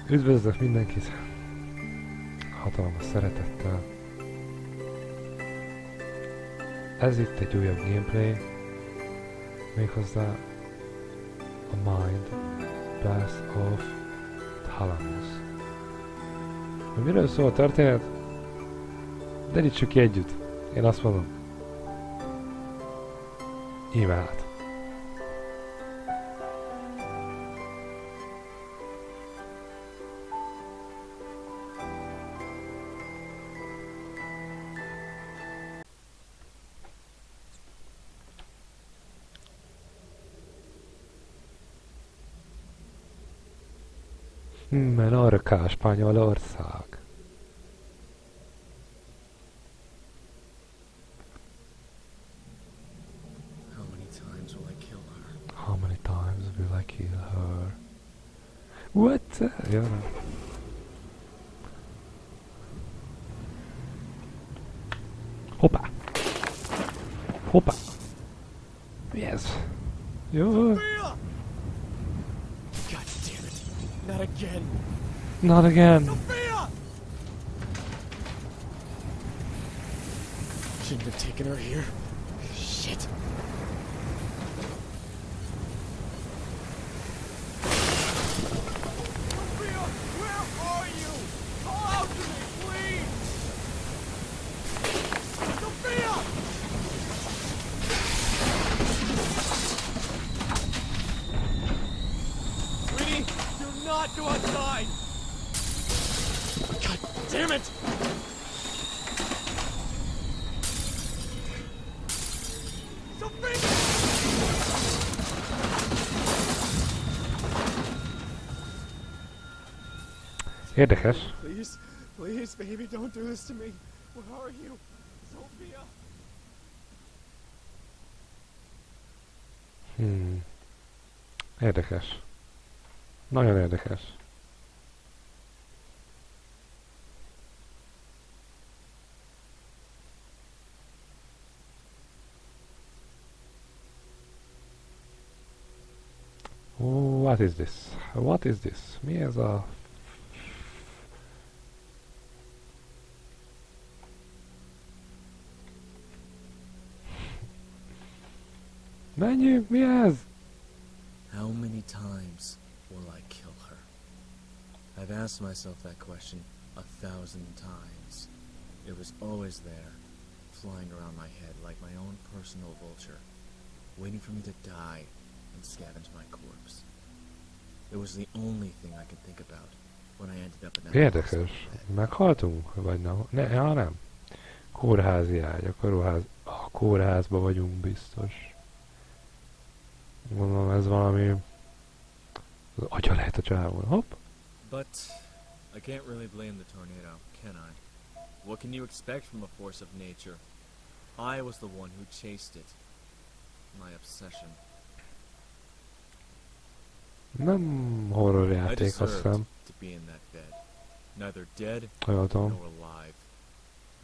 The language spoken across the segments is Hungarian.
Üdvözlök mindenkit! Hatalmas szeretettel. Ez itt egy újabb gameplay, méghozzá a Mind Path of Thalamus. Hogy miről szól a történet? Derítsük ki együtt. Én azt mondom. Íme át. Menorca, Spanyolország. How many times will I kill her? How many times will I kill her? What? Ja, nem. Hoppá! Hoppá! Mi ez? Jó! Not again! Not again! Sophia! Shouldn't have taken her here. Shit! Sophia, where are you? Call out to me, please! Sophia! Sweetie, do not go outside! God damn it! Sophia! Érdekes. Please, please, baby, don't do this to me. Where are you? Sophia! Érdekes. Nagyon érdekes. What is this? What is this? Mi ez a... Menjünk, mi ez? How many times will I kill her? I've asked myself that question 1,000 times. It was always there, flying around my head like my own personal vulture, waiting for me to die and scavenge my corpse. It was the only thing I could think about when I ended up in that Érdekes. Meghaltunk? Vagy nem? Nem. Kórházi ágy. A kórházba vagyunk biztos. Gondolom ez valami... Az agya lehet a csávon. Hopp! But I can't really blame the tornado, can I? What can you expect from a force of nature? I was the one who chased it. My obsession. Nem horror I játék, azt deserved hiszem. to be in that bed. Neither dead Jól tudom. nor alive.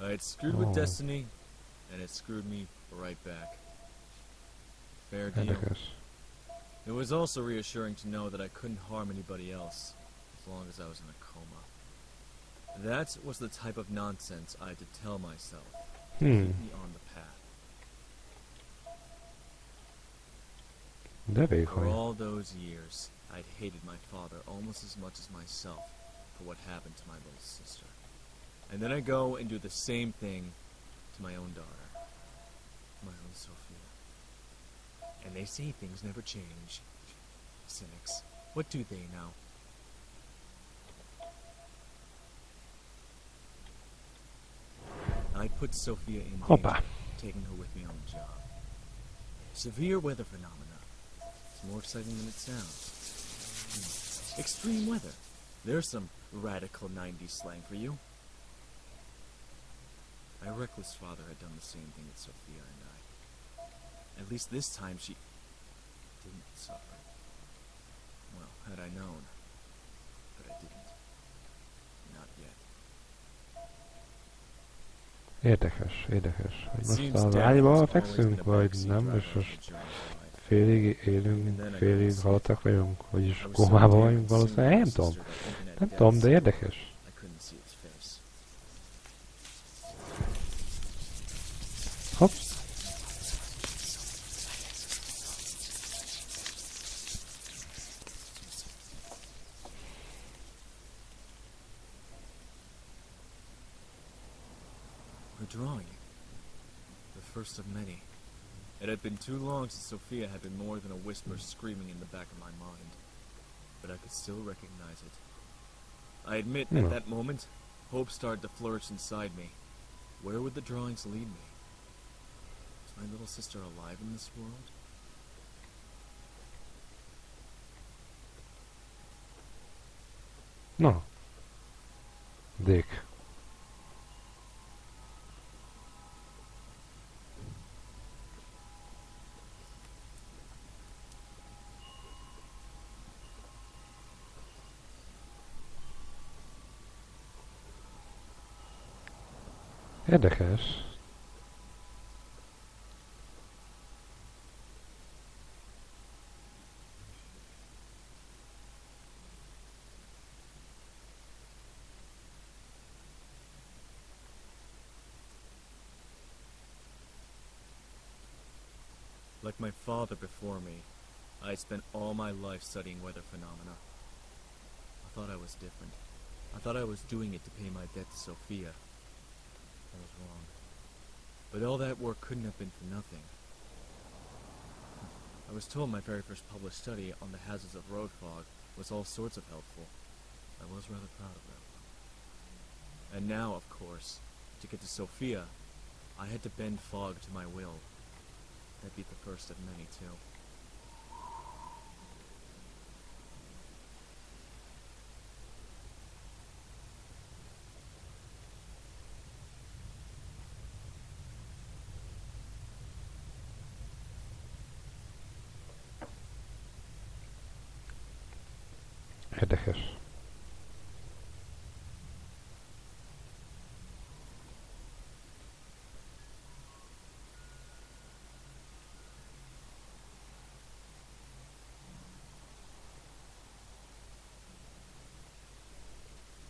I had screwed with destiny, and it screwed me right back. Fair deal. Érdekes. It was also reassuring to know that I couldn't harm anybody else, as long as I was in a coma. That was the type of nonsense I had to tell myself to keep me on the path. De For vékony. all those years, I'd hated my father almost as much as myself for what happened to my little sister. And then I go and do the same thing to my own daughter, my own Sophia. And they say things never change. Cynics. What do they know? I put Sophia in danger, Hoppá. taking her with me on the job. Severe weather phenomena. It's more exciting than it sounds. Extreme weather. There's some radical 90s slang for you. My reckless father had done the same thing with Sophia and I. At least this time she didn't suffer. Well, had I known. But I didn't. Not yet. Érdekes, érdekes. Hogy most az ágyba fekszünk, vagy nem, és most félig élünk, félig halottak vagyunk, vagyis kómában vagyunk valószínűleg, nem tudom. Nem tudom, de érdekes. Hopp. Her drawing. The first of many. It had been too long since Sophia had been more than a whisper screaming in the back of my mind. But I could still recognize it. I admit, at that moment, hope started to flourish inside me. Where would the drawings lead me? Is my little sister alive in this world? Na. Dick. Érdekes. Like my father before me, I had spent all my life studying weather phenomena. I thought I was different. I thought I was doing it to pay my debt to Sophia. I was wrong. But all that work couldn't have been for nothing. I was told my very first published study on the hazards of road fog was all sorts of helpful. I was rather proud of that. And now, of course, to get to Sophia, I had to bend fog to my will. That'd be the first of many, too. Érdekes.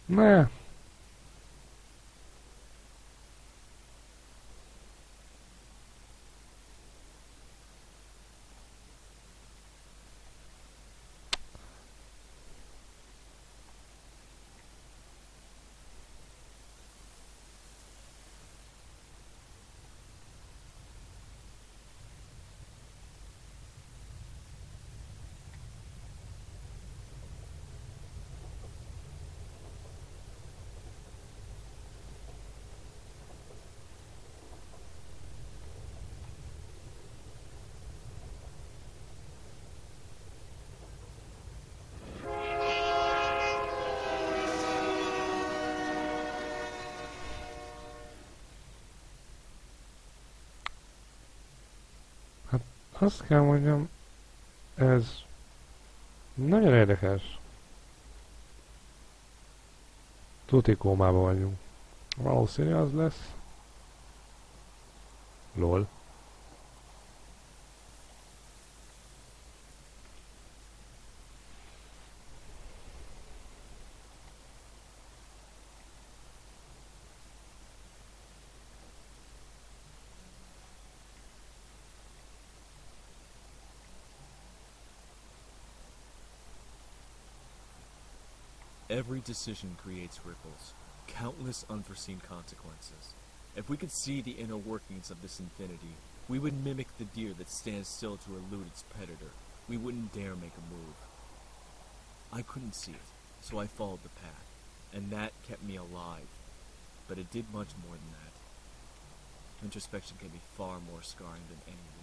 Ne. Hát azt kell mondjam, ez nagyon érdekes. Tuti kómában vagyunk. Valószínű az lesz. Lol. Every decision creates ripples, countless unforeseen consequences. If we could see the inner workings of this infinity, we would mimic the deer that stands still to elude its predator. We wouldn't dare make a move. I couldn't see it, so I followed the path, and that kept me alive. But it did much more than that. Introspection can be far more scarring than any wound.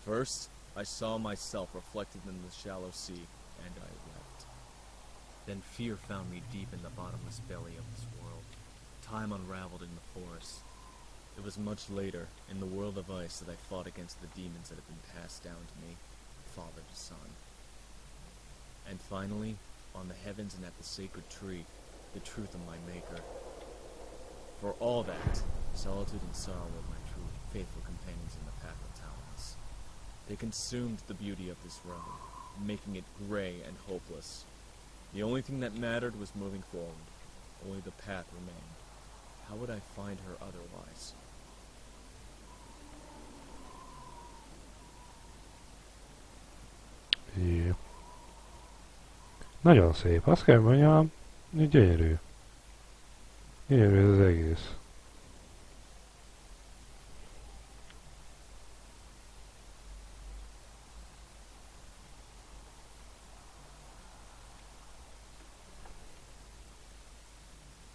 First, I saw myself reflected in the shallow sea, and I wept. Then fear found me deep in the bottomless belly of this world. Time unraveled in the forest. It was much later, in the world of ice, that I fought against the demons that had been passed down to me, father to son. And finally, on the heavens and at the sacred tree, the truth of my Maker. For all that, solitude and sorrow were my true, faithful companions in the path of Thalamus. They consumed the beauty of this road, making it gray and hopeless. The only thing that mattered was moving forward. Only the path remained. How would I find her otherwise? Jó. Nagyon szép. Azt kell mondjam, hogy gyönyörű. Gyönyörű ez az egész.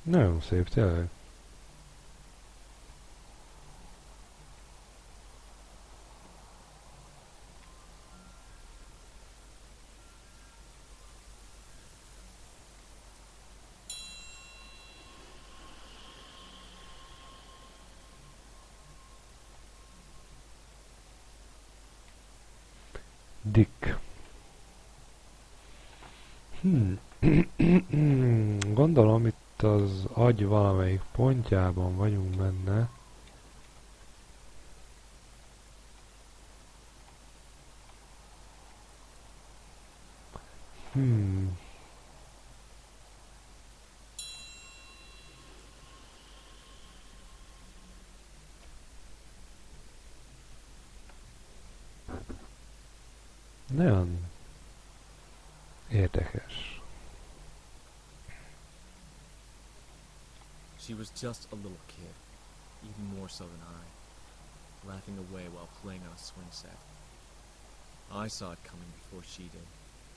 Nagyon szép, tényleg. Dick. Gondolom itt az agy valamelyik pontjában vagyunk benne. Nagyon érdekes. She was just a little kid, even more so than I, laughing away while playing on a swing set. I saw it coming before she did,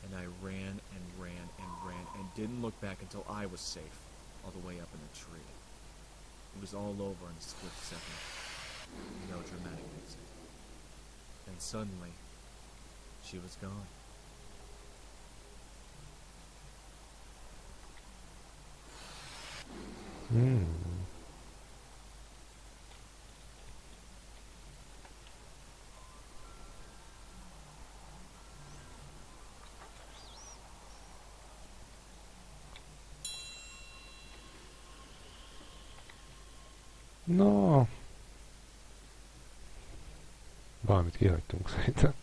and I ran and ran and ran and didn't look back until I was safe, all the way up in the tree. It was all over in a split second. No dramatic exit. Then suddenly, she was gone. No. Valamit kihagytunk szerintem.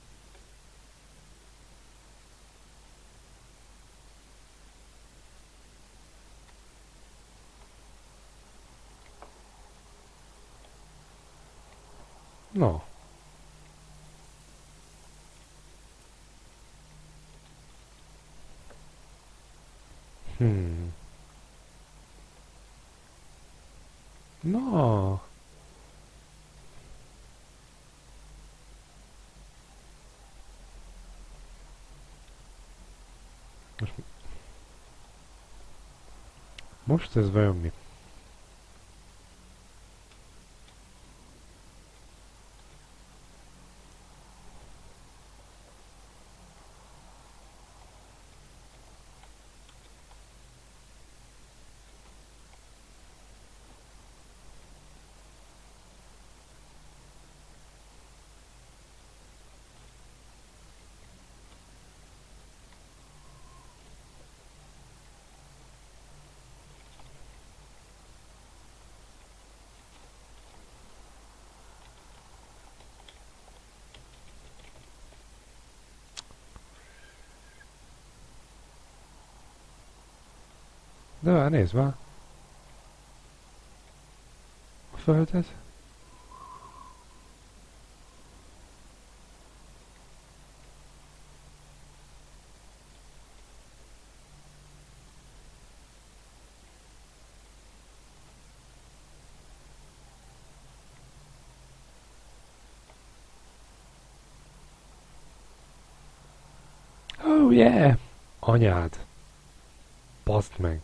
No. No. Most ez vajon mi? De már nézd már. A földet. Oh yeah! Anyád. Baszd meg.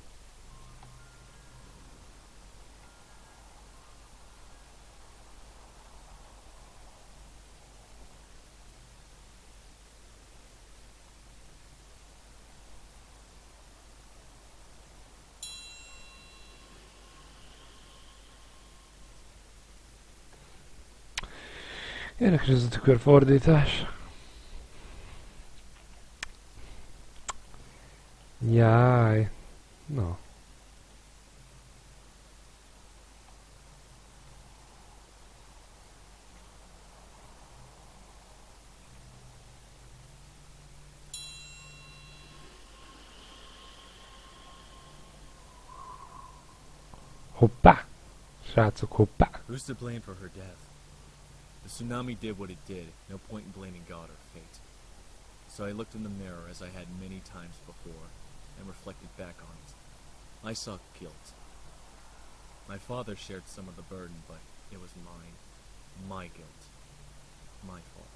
Érdekes ez a tükörfordítás. Jaj. Na. Hoppá! Srácok, hoppá! Who's to blame for her death? The tsunami did what it did. No point in blaming God or fate. So I looked in the mirror as I had many times before, and reflected back on it. I saw guilt. My father shared some of the burden, but it was mine. My guilt. My fault.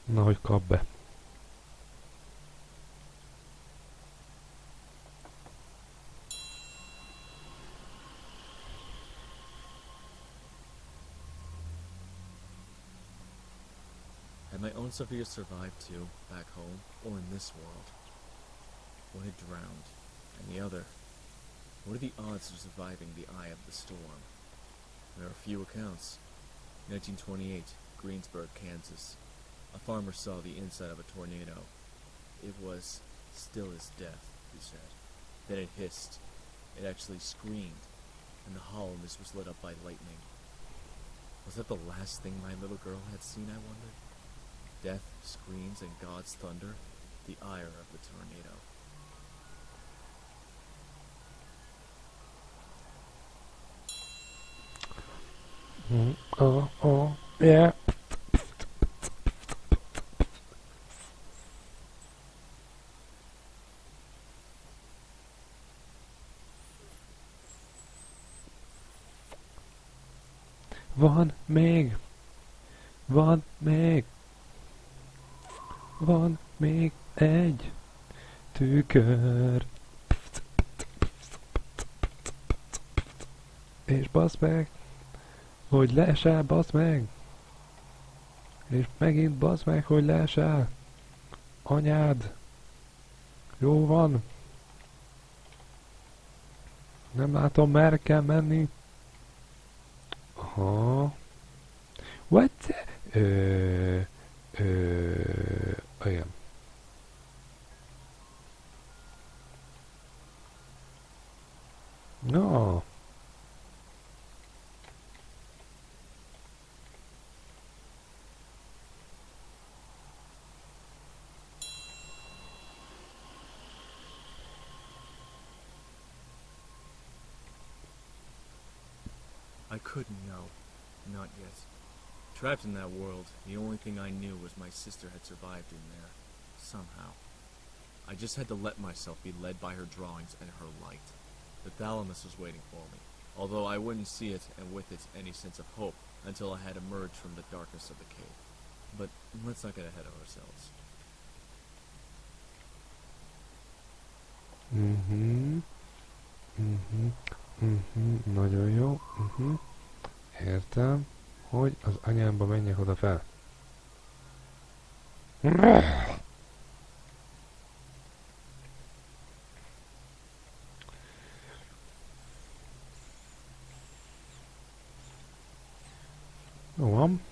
Na, hogy kap be. Had my own Sophia survived too, back home, or in this world? One had drowned, and the other... What are the odds of surviving the eye of the storm? There are few accounts. 1928, Greensburg, Kansas. A farmer saw the inside of a tornado. It was still as death, he said. Then it hissed. It actually screamed, and the hollowness was lit up by lightning. Was that the last thing my little girl had seen, I wondered? Death, screams, and God's thunder, the ire of the tornado. Oh, yeah. Van még! Van még! Van még egy tükör! És baszd meg! Hogy leesel, baszd meg! És megint baszd meg, hogy leesel! Anyád! Jó van! Nem látom, merre kell menni! Aha. What? Igen. No. I couldn't know. Not yet. Trapped in that world, the only thing I knew was my sister had survived in there. Somehow. I just had to let myself be led by her drawings and her light. The Thalamus was waiting for me, although I wouldn't see it and with it any sense of hope until I had emerged from the darkness of the cave. But let's not get ahead of ourselves. Nagyon jó. Értem, hogy az anyámba menjek oda fel. Jó van.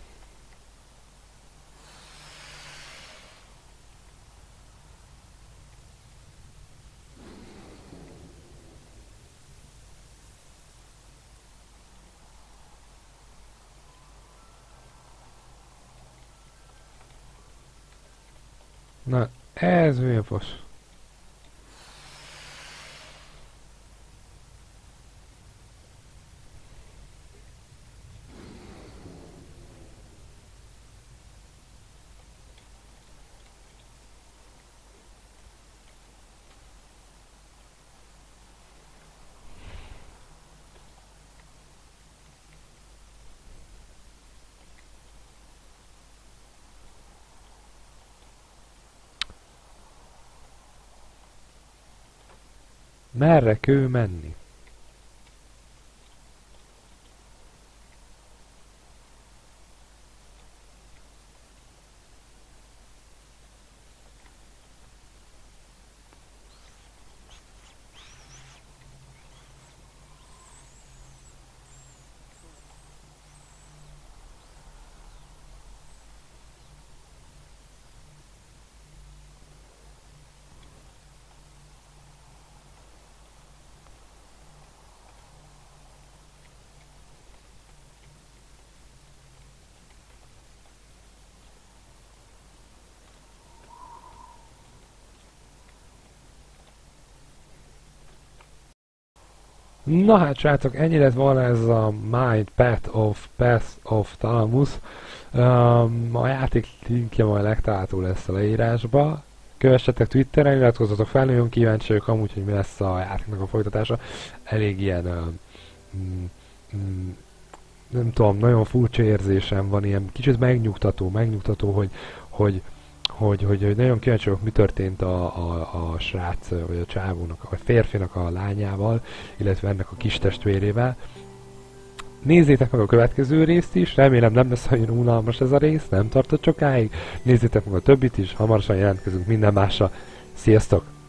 Na, ez mi a fasz? Merre kell menni? Na hát srácok, ennyi lett volna ez a Mind Path of Thalamus. A játék linkje majd legtalálható lesz a leírásba. Kövessetek Twitteren, iratkozzatok fel, nagyon kíváncsi vagyok amúgy, hogy mi lesz a játéknak a folytatása. Elég ilyen, nem tudom, nagyon furcsa érzésem van, ilyen kicsit megnyugtató, hogy nagyon kíváncsi vagyok, mi történt a srác, vagy a csávónak, vagy férfinak a lányával, illetve ennek a kis testvérével. Nézzétek meg a következő részt is, remélem nem lesz olyan unalmas ez a rész, nem tartott sokáig. Nézzétek meg a többit is, hamarosan jelentkezünk minden másra. Sziasztok!